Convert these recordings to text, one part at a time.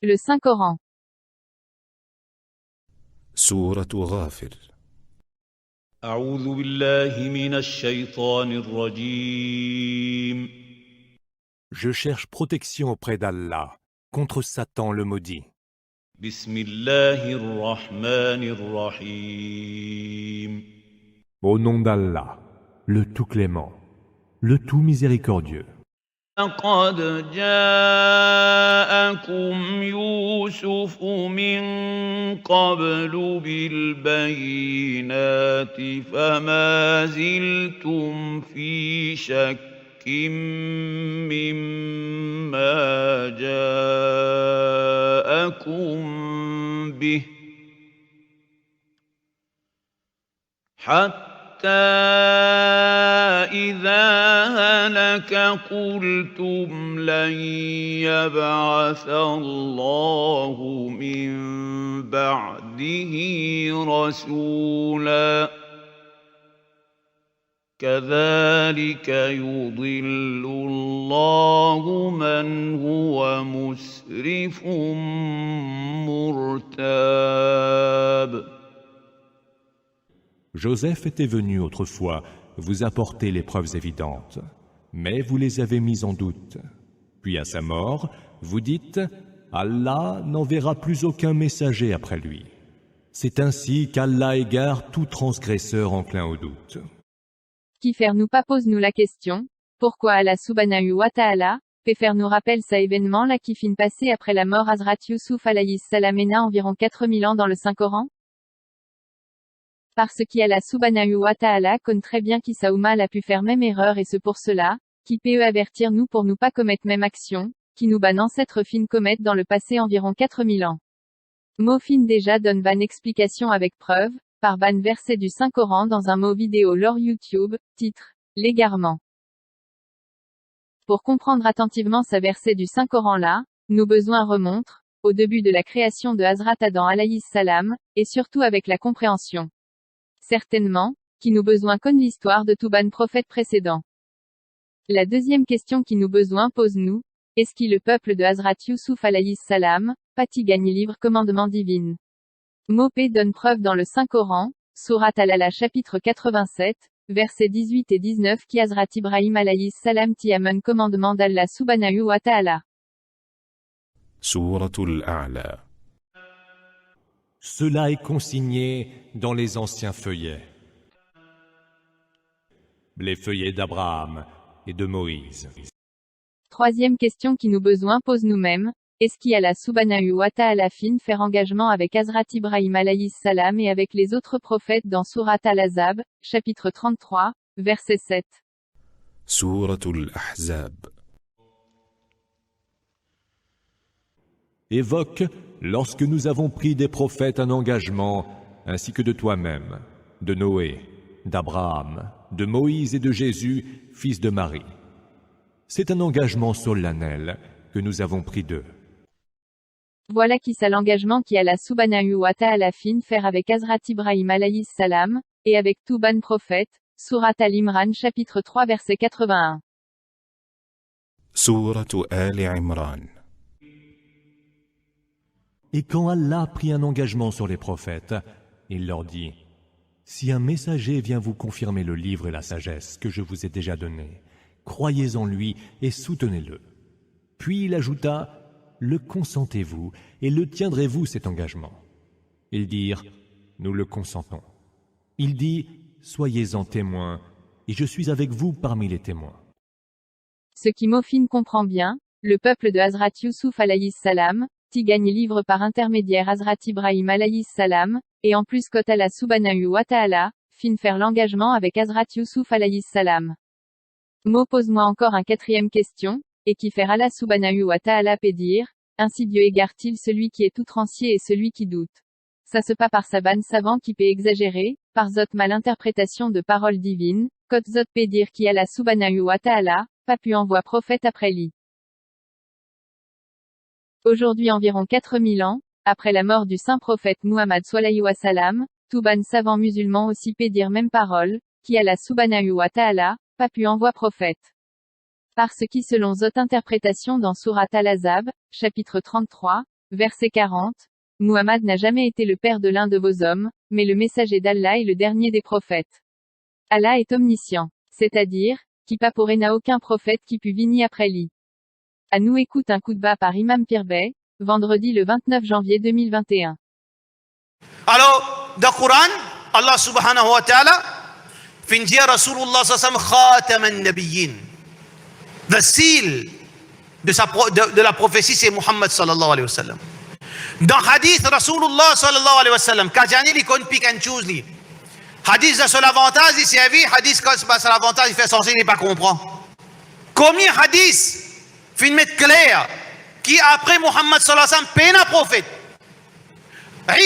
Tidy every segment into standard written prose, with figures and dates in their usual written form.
Le Saint-Coran. سورة غافر. أعوذ بالله من الشيطان الرجيم. Je cherche protection auprès d'Allah, contre Satan le maudit. بسم الله الرحمن الرحيم. Au nom d'Allah, le tout clément, le tout miséricordieux. لقد جاءكم يوسف من قبل بالبينات فما زلتم في شك مما جاءكم به حتى إذا هلك قلتم لن يبعث الله من بعده رسولا كذلك يضل الله من هو مسرف مرتاب. Joseph était venu autrefois vous apporter les preuves évidentes, mais vous les avez mises en doute. Puis à sa mort, vous dites « Allah n'enverra plus aucun messager après lui ». C'est ainsi qu'Allah égare tout transgresseur enclin au doute. Qui faire nous pas pose-nous la question, pourquoi Allah subhanahu wa ta'ala, fait faire nous rappelle ça événement là qui fin passé après la mort Hazrat Yusuf alayhi salam et na environ 4000 ans dans le Saint-Coran? Parce qu'Allah subhanahu wa ta'ala connaît très bien qui Saoumal a pu faire même erreur et ce pour cela, qui peut avertir nous pour nous pas commettre même action, qui nous ban ancêtre fin commettre dans le passé environ 4000 ans. Mot fin déjà donne ban explication avec preuve, par ban verset du Saint-Coran dans un mot vidéo lors YouTube, titre, l'égarement. Pour comprendre attentivement ce verset du Saint-Coran là, nous besoin remontre, au début de la création de Hazrat Adam alayhi salam, et surtout avec la compréhension. Certainement, qui nous besoin connaît l'histoire de tout ban prophète précédent. La deuxième question qui nous besoin pose nous, est-ce qui le peuple de Hazrat Yusuf alayhi salam, pas-il gagné livre commandement divine? Mopé donne preuve dans le Saint-Coran, Surat Al-Ala chapitre 87, versets 18 et 19 qui Hazrat Ibrahim alayhi salam tiamen commandement d'Allah subhanahu wa ta'ala. سورة الأعلى. Cela est consigné dans les anciens feuillets. Les feuillets d'Abraham et de Moïse. Troisième question qui nous besoin pose nous-mêmes, est-ce qu'Allah subhanahu wa ta'ala fin faire engagement avec Hazrat Ibrahim alayhi salam et avec les autres prophètes dans Surat Al-Ahzab, chapitre 33, verset 7. سورة الأحزاب. Évoque lorsque nous avons pris des prophètes un engagement, ainsi que de toi-même, de Noé, d'Abraham, de Moïse et de Jésus, fils de Marie. C'est un engagement solennel que nous avons pris d'eux. Voilà qui ça l'engagement qui Allah subhanahu wa ta'ala fin faire avec Hazrat Ibrahim alayhi salam, et avec tout ban prophète, Surat Al-Imran chapitre 3 verset 81. سورة آل عمران. Et quand Allah prit un engagement sur les prophètes, il leur dit « Si un messager vient vous confirmer le livre et la sagesse que je vous ai déjà donnés, croyez en lui et soutenez-le. » Puis il ajouta « Le consentez-vous et le tiendrez-vous cet engagement ?» Ils dirent « Nous le consentons. » Il dit « Soyez-en témoins, et je suis avec vous parmi les témoins. » Ce qui Mofin comprend bien, le peuple de Hazrat Yusuf alayhi salam, qui gagne livre par intermédiaire Hazrat Ibrahim alayhi salam, et en plus qu'Allah Allah subhanahu wa ta'ala, fin faire l'engagement avec Hazrat Yusuf alayhi salam. Mo pose-moi encore un quatrième question, et qui faire Allah subhanahu wa ta'ala peut dire, ainsi Dieu égare-t-il celui qui est outrancier et celui qui doute. Ça se pas par sa banne savant qui peut exagérer, par zot malinterprétation de paroles divines, kot zot peut dire qui Allah subhanahu wa ta'ala, pas pu envoie prophète après lui. Aujourd'hui environ 4000 ans, après la mort du saint prophète Muhammad sallallahu alayhi wa sallam, tout ban savant musulman aussi peut dire même parole, qui Allah subhanahu wa ta'ala, pas pu envoie prophète. Parce qui selon zot interprétation dans Surat Al-Ahzab, chapitre 33, Verset 40. Muhammad n'a jamais été le père de l'un de vos hommes, mais le messager d'Allah est le dernier des prophètes. Allah est omniscient. C'est-à-dire, qui papore n'a aucun prophète qui put venir après lui. À nous écoute un coup de bas par Imam Pirbey, vendredi le 29 janvier 2021. Alors, dans le Coran, Allah subhanahu wa ta'ala fin dire Rasulullah sallam khatam an-nabiyyin. The seal de la prophétie, c'est Muhammad sallallahu alayhi wa sallam. Dans hadith Rasulullah sallallahu alayhi wa sallam, quand j'en ai, il qu'on pick and choose li. Hadith de son avantage, il s'est vu, hadith quand c'est pas son avantage, il fait censé, il n'est pas comprend. Combien hadith fin mettre clair qui après Muhammad sallallahu alayhi wa sallam peine un prophète.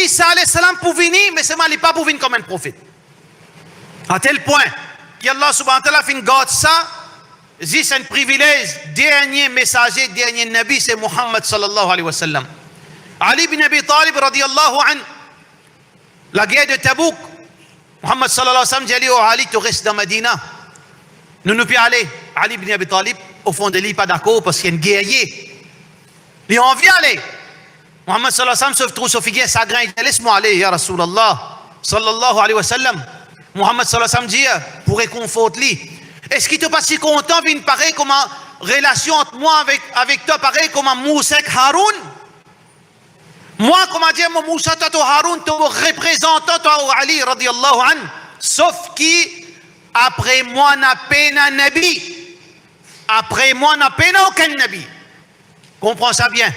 Isa alayhi salam pour venir, mais c'est mal, il n'est pas pour venir comme un prophète. À tel point qu'Allah subhanahu wa ta'ala fin garde ça, c'est un privilège, dernier messager, dernier nabi, c'est Muhammad sallallahu alayhi wa sallam. Ali ibn Abi Talib radiyallahu anhu, la guerre de Tabouk, Muhammad sallallahu alayhi wa sallam dit oh Ali, tu restes dans Medina. Nous ne pouvons aller. Ali ibn Abi Talib, au fond de lui, pas d'accord parce qu'il y a un guerrier. Il a envie d'aller. Muhammad sallallahu alayhi wa sallam se trouve sur figuier, ça graine, laisse-moi aller, ya Rasulallah sallallahu alayhi wa sallam. Muhammad sallallahu alayhi wa sallam dit pour réconforter lui. Est-ce qu'il te passe si content, vient pareil comme une relation entre moi avec toi, pareil comme un Moussa et Haroun? Moi, comment dire, mon Moussa, toi, Haroun, ton représentant, toi, Ali, radiallahu anhu, sauf qui, après moi, n'a peine un nabi. Après moi, n'a peine aucun nabi. Comprends ça bien.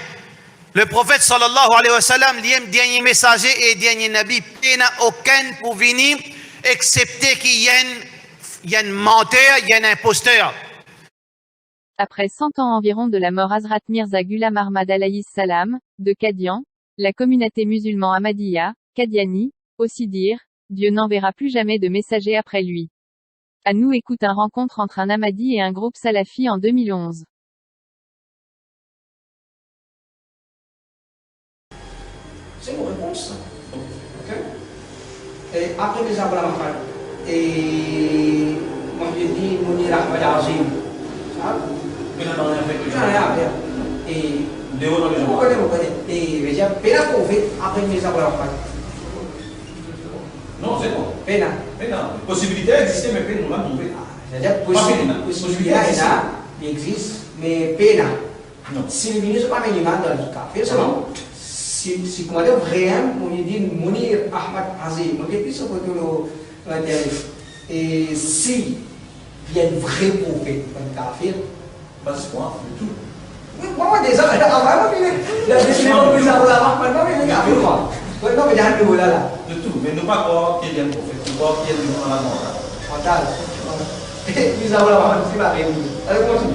Le prophète, sallallahu alayhi wa sallam, le dernier messager et dernier nabi, peine aucun pour venir, excepté qu'il y a un menteur, il y a un imposteur. Après 100 ans environ de la mort Hazrat Mirza Ghulam Ahmad alayhi salam, de Qadian, la communauté musulmane Ahmadiyya, Qadiani, aussi dire, Dieu n'enverra plus jamais de messager après lui. À nous écoute une rencontre entre un Ahmadi et un groupe Salafi en 2011. C'est une réponse. Ok. Et après les Abraham et moi je dis Mounir Ahmed Azim. Mais là, on a fait que J'en ai à faire. Et vous connaissez. Et je dis, Pena qu'on fait après les Abraham. non, c'est bon. Pena. Possibilité existait, mais peine, on l'a trouvé. C'est-à-dire possibilité il existe, mais Pena. Non. Si le ministre n'est pas minimal dans le café, c'est bon. Si comment dire vraiment, on dit Mounir Ahmed Azim, on dit plus sur l'intérêt. Et si il y a un vrai prophète dans le café, Pas ce point, du tout. oui, moi déjà, avant, il a décidé de plus avoir maintenant, il est café, moi. Non, mais il y a un peu là. De tout, mais ne pas croire qu'il y a un prophète, ne pas croire qu'il y a du monde en avant. Mental. Et puis, ça va, c'est pas réuni. Allez, continue.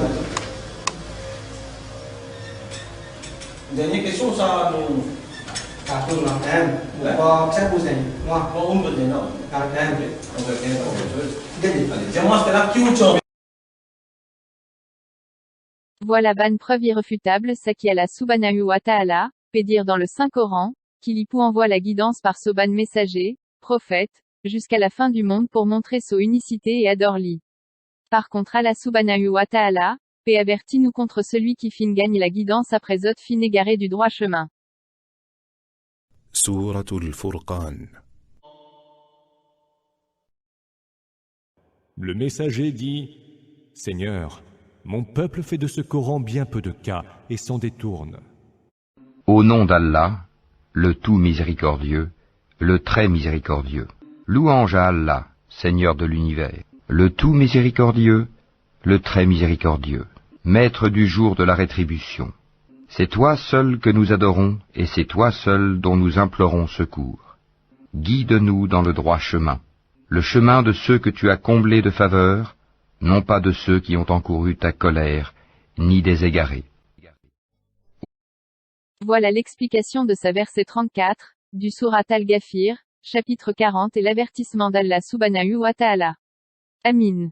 Dernière question, ça nous. Cartoon, moi, ça pose moi. On peut dire non. Cartoon. On va faire quelque chose. Allez. Allez, dis-moi, c'était là qui ou tu en Voilà ban preuve irréfutable ça qui Allah subhanahu wa ta'ala, peut dire dans le Saint-Coran, qu'il y envoie la guidance par Soban messager, prophète, jusqu'à la fin du monde pour montrer son unicité et adore-li. Par contre Allah subhanahu wa ta'ala, paix avertit nous contre celui qui fin gagne la guidance après autres fin égaré du droit chemin. سورة الفرقان. Le messager dit « Seigneur, mon peuple fait de ce Coran bien peu de cas et s'en détourne. » Au nom d'Allah, le tout miséricordieux, le très miséricordieux. Louange à Allah, Seigneur de l'univers, le tout miséricordieux, le très miséricordieux, maître du jour de la rétribution. C'est toi seul que nous adorons, et c'est toi seul dont nous implorons secours. Guide-nous dans le droit chemin, le chemin de ceux que tu as comblés de faveurs, non pas de ceux qui ont encouru ta colère, ni des égarés. Voilà l'explication de sa verset 34, du Surat Al-Ghafir, chapitre 40 et l'avertissement d'Allah subhanahu wa ta'ala. Amin.